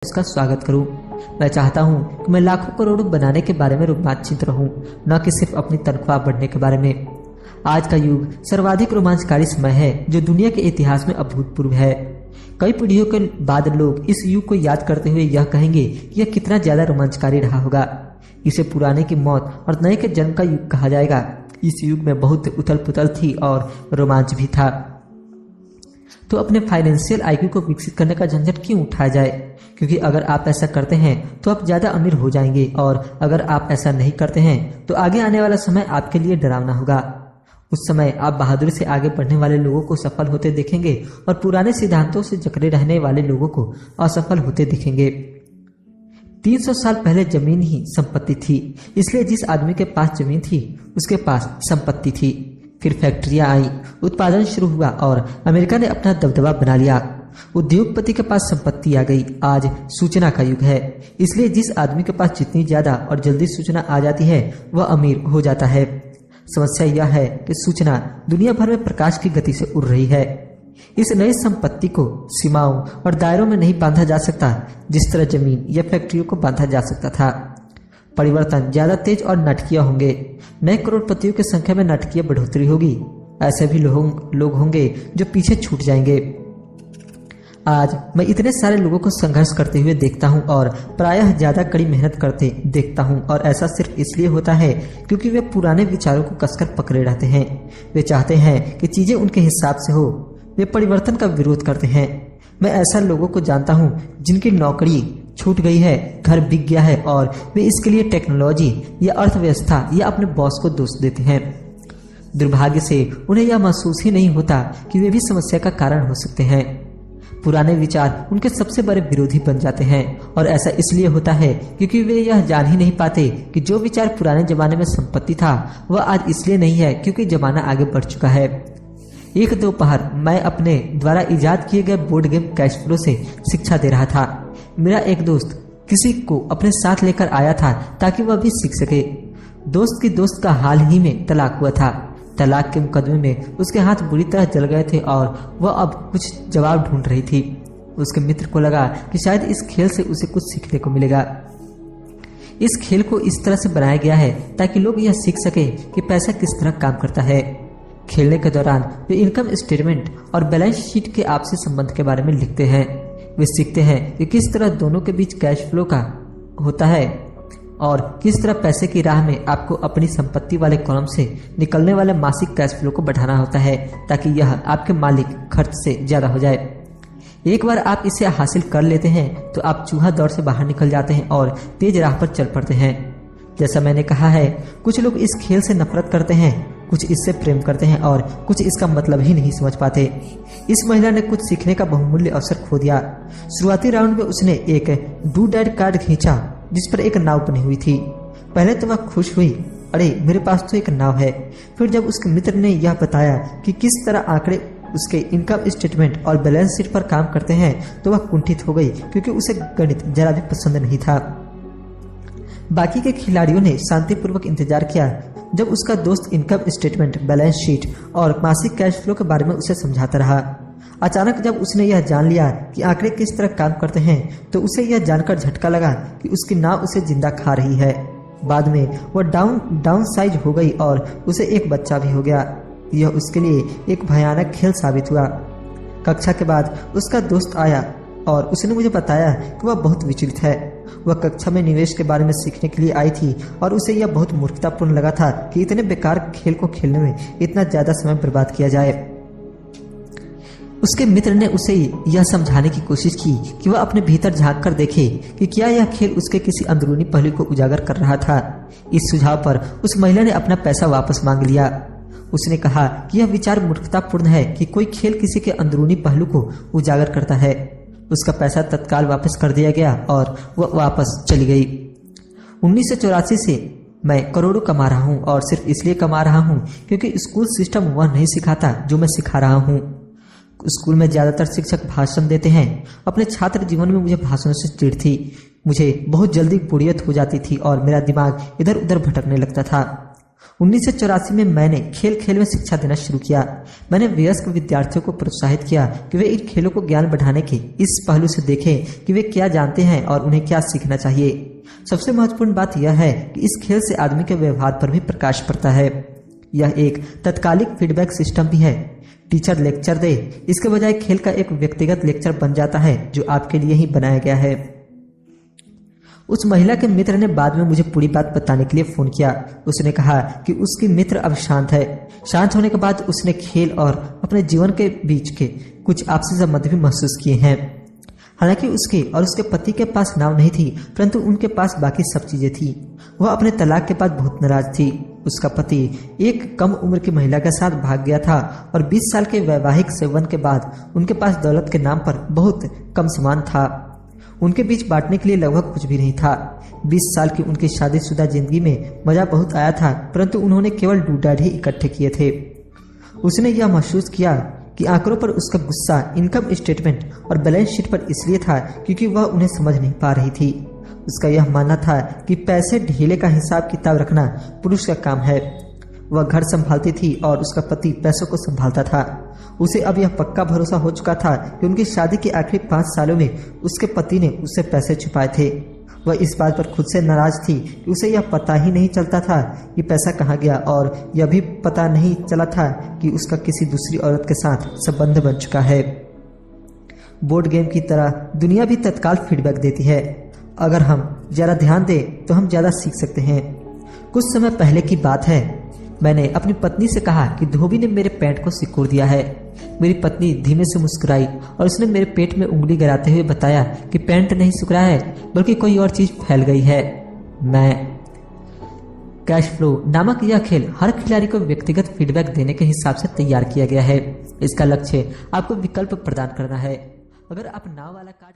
उसका स्वागत करूं। मैं चाहता हूं कि मैं लाखों करोड़ों बनाने के बारे में रोमांचित रहूं, न कि सिर्फ अपनी तनख्वाह बढ़ने के बारे में। आज का युग सर्वाधिक रोमांचकारी समय है जो दुनिया के इतिहास में अभूतपूर्व है। कई पीढ़ियों के बाद लोग इस युग को याद करते हुए यह कहेंगे कि यह कितना ज्यादा रोमांचकारी रहा होगा। इसे पुराने की मौत और नए के जन्म का युग कहा जाएगा। इस युग में बहुत उथल पुथल थी और रोमांच भी था। तो अपने फाइनेंशियल आईक्यू को विकसित करने का झंझट क्यों उठाया जाए, क्योंकि अगर आप ऐसा करते हैं तो आप ज्यादा अमीर हो जाएंगे, और अगर आप ऐसा नहीं करते हैं तो आगे आने वाला समय आपके लिए डरावना होगा। उस समय आप बहादुरी से आगे बढ़ने वाले लोगों को सफल होते देखेंगे और पुराने सिद्धांतों से जकड़े रहने वाले लोगों को असफल होते देखेंगे। 300 साल पहले जमीन ही संपत्ति थी, इसलिए जिस आदमी के पास जमीन थी उसके पास संपत्ति थी। फिर फैक्ट्रियां आई, उत्पादन शुरू हुआ और अमेरिका ने अपना दबदबा बना लिया। उद्योगपति के पास संपत्ति आ गई। आज सूचना का युग है, इसलिए जिस आदमी के पास जितनी ज्यादा और जल्दी सूचना आ जाती है वह अमीर हो जाता है। समस्या यह है कि सूचना दुनिया भर में प्रकाश की गति से उड़ रही है। इस नई संपत्ति को सीमाओं और दायरों में नहीं बांधा जा सकता जिस तरह जमीन या फैक्ट्रियों को बांधा जा सकता था। परिवर्तन ज्यादा तेज और नाटकीय होंगे। नए करोड़पतियों की संख्या में नाटकीय बढ़ोतरी होगी। ऐसे भी लोग होंगे जो पीछे छूट जाएंगे। आज मैं इतने सारे लोगों को संघर्ष करते हुए देखता हूं और प्रायः ज्यादा कड़ी मेहनत करते देखता हूं, और ऐसा सिर्फ इसलिए होता है क्योंकि वे पुराने विचारों को कसकर पकड़े रहते हैं। वे चाहते हैं कि चीजें उनके हिसाब से हो। वे परिवर्तन का विरोध करते हैं। मैं ऐसा लोगों को जानता हूं जिनकी नौकरी छूट गई है, घर बिक गया है, और वे इसके लिए टेक्नोलॉजी या अर्थव्यवस्था या अपने बॉस को दोष देते हैं। दुर्भाग्य से उन्हें यह महसूस ही नहीं होता कि वे भी समस्या का कारण हो सकते हैं। पुराने विचार उनके सबसे बड़े विरोधी बन जाते हैं, और ऐसा इसलिए होता है क्योंकि वे यह जान ही नहीं पाते कि जो विचार पुराने जमाने में संपत्ति था वह आज इसलिए नहीं है क्योंकि जमाना आगे बढ़ चुका है। एक दोपहर मैं अपने द्वारा इजाद किए गए बोर्ड गेम कैश फ्लो से शिक्षा दे रहा था। मेरा एक दोस्त किसी को अपने साथ लेकर आया था ताकि वह भी सीख सके। दोस्त की दोस्त का हाल ही में तलाक हुआ था। तलाक के मुकदमे में उसके हाथ बुरी तरह जल गए थे और वह अब कुछ जवाब ढूंढ रही थी। उसके मित्र को लगा कि शायद इस खेल से उसे कुछ सीखने को मिलेगा। इस खेल को इस तरह से बनाया गया है ताकि लोग यह सीख सके कि पैसा किस तरह काम करता है। खेलने के दौरान वे इनकम स्टेटमेंट और बैलेंस शीट के आपसी संबंध के बारे में लिखते हैं। वे सीखते हैं कि किस तरह दोनों के बीच कैश फ्लो का होता है और किस तरह पैसे की राह में आपको अपनी संपत्ति वाले कॉलम से निकलने वाले मासिक कैश फ्लो को बढ़ाना होता है ताकि यह आपके मालिक खर्च से ज्यादा हो जाए। एक बार आप इसे हासिल कर लेते हैं तो आप चूहा दौड़ से बाहर निकल जाते हैं और तेज राह पर चल पड़ते हैं। जैसा मैंने कहा है, कुछ लोग इस खेल से नफरत करते हैं, कुछ इससे प्रेम करते हैं और कुछ इसका मतलब ही नहीं समझ पाते। इस महिला ने कुछ सीखने का बहुमूल्य अवसर खो दिया। शुरुआती राउंड में उसने एक डू डैड कार्ड खींचा जिस पर एक नाव बनी हुई थी। पहले तो वह खुश हुई, अरे मेरे पास तो एक नाव है। फिर जब उसके मित्र ने यह बताया कि किस तरह आंकड़े उसके इनकम स्टेटमेंट और बैलेंस शीट पर काम करते हैं तो वह कुंठित हो गई क्योंकि उसे गणित जरा भी पसंद नहीं था। बाकी के खिलाड़ियों ने शांतिपूर्वक इंतजार किया जब उसका दोस्त इनकम स्टेटमेंट, बैलेंस शीट और मासिक कैश फ्लो के बारे में उसे समझाता रहा। अचानक जब उसने यह जान लिया कि आंकड़े किस तरह काम करते हैं तो उसे यह जानकर झटका लगा कि उसकी नाव उसे जिंदा खा रही है। बाद में वह डाउन साइज हो गई और उसे एक बच्चा भी हो गया। यह उसके लिए एक भयानक खेल साबित हुआ। कक्षा के बाद उसका दोस्त आया और उसने मुझे बताया कि वह बहुत विचलित है। वह कक्षा में निवेश के बारे में सीखने के लिए आई थी और उसे यह बहुत मूर्खतापूर्ण लगा था कि इतने बेकार खेल को खेलने में इतना ज्यादा समय बर्बाद किया जाए। उसके मित्र ने उसे यह समझाने की कोशिश की कि वह अपने भीतर झांक कर देखे कि क्या यह खेल उसके किसी अंदरूनी पहलू को उजागर कर रहा था। इस सुझाव पर उस महिला ने अपना पैसा वापस मांग लिया। उसने कहा कि यह विचार मूर्खतापूर्ण है कि कोई खेल किसी के अंदरूनी पहलू को उजागर करता है। उसका पैसा तत्काल वापस कर दिया गया और वह वापस चली गई। 1984 से मैं करोड़ों कमा रहा हूँ और सिर्फ इसलिए कमा रहा हूँ क्योंकि स्कूल सिस्टम वह नहीं सिखाता जो मैं सिखा रहा हूँ। स्कूल में ज्यादातर शिक्षक भाषण देते हैं। अपने छात्र जीवन में मुझे भाषणों से चिढ़ थी। मुझे बहुत जल्दी बोरियत हो जाती थी और मेरा दिमाग इधर उधर भटकने लगता था। 1984 में मैंने खेल खेल में शिक्षा देना शुरू किया। मैंने वयस्क विद्यार्थियों को प्रोत्साहित किया कि वे इन खेलों को ज्ञान बढ़ाने के इस पहलू से देखें कि वे क्या जानते हैं और उन्हें क्या सीखना चाहिए। सबसे महत्वपूर्ण बात यह है कि इस खेल से आदमी के व्यवहार पर भी प्रकाश पड़ता है। यह एक तत्कालिक फीडबैक सिस्टम भी है। टीचर लेक्चर दे, इसके बजाय खेल का एक व्यक्तिगत लेक्चर बन जाता है जो आपके लिए ही बनाया गया है। उस महिला के मित्र ने बाद में मुझे पूरी बात बताने के लिए फोन किया। उसने कहा कि उसकी मित्र अब शांत है। शांत होने के बाद उसने खेल और अपने जीवन के बीच के कुछ आपसी संबंध भी महसूस किए हैं। हालांकि उसके और उसके पति के पास नाव नहीं थी, परंतु उनके पास बाकी सब चीजें थी। वह अपने तलाक के बाद बहुत नाराज थी। उसका पति एक कम उम्र की महिला के साथ भाग गया था और 20 साल के वैवाहिक सेवन के बाद उनके पास दौलत के नाम पर बहुत कम सामान था। उनके बीच बांटने के लिए लगभग कुछ भी नहीं था। 20 साल की उनकी शादीशुदा जिंदगी में मजा बहुत आया था, परंतु उन्होंने केवल डूडाड ही इकट्ठे किए थे। उसने यह महसूस किया कि आंकड़ों पर उसका गुस्सा इनकम स्टेटमेंट और बैलेंस शीट पर इसलिए था क्योंकि वह उन्हें समझ नहीं पा रही थी। उसका यह मानना था कि पैसे ढीले का हिसाब किताब रखना पुरुष का काम है। वह घर संभालती थी और उसका पति पैसों को संभालता था। उसे अब यह पक्का भरोसा हो चुका था कि उनकी शादी के आखिरी 5 सालों में उसके पति ने उससे पैसे छुपाए थे। वह इस बात पर खुद से नाराज थी कि उसे यह पता ही नहीं चलता था कि पैसा कहाँ गया, और यह भी पता नहीं चला था कि उसका किसी दूसरी औरत के साथ संबंध बन चुका है। बोर्ड गेम की तरह दुनिया भी तत्काल फीडबैक देती है। अगर हम जरा ध्यान दें तो हम ज्यादा सीख सकते हैं। कुछ समय पहले की बात है, मैंने अपनी पत्नी से कहा कि धोबी ने मेरे पैंट को सिकोड़ दिया है। मेरी पत्नी धीमे से मुस्कुराई और उसने मेरे पेट में उंगली गिराते हुए बताया कि पैंट नहीं सिकुड़ा है, बल्कि कोई और चीज फैल गई है। कैश फ्लो नामक यह खेल हर खिलाड़ी को व्यक्तिगत फीडबैक देने के हिसाब से तैयार किया गया है। इसका लक्ष्य आपको विकल्प प्रदान करना है। अगर आप नाव वाला कार्ड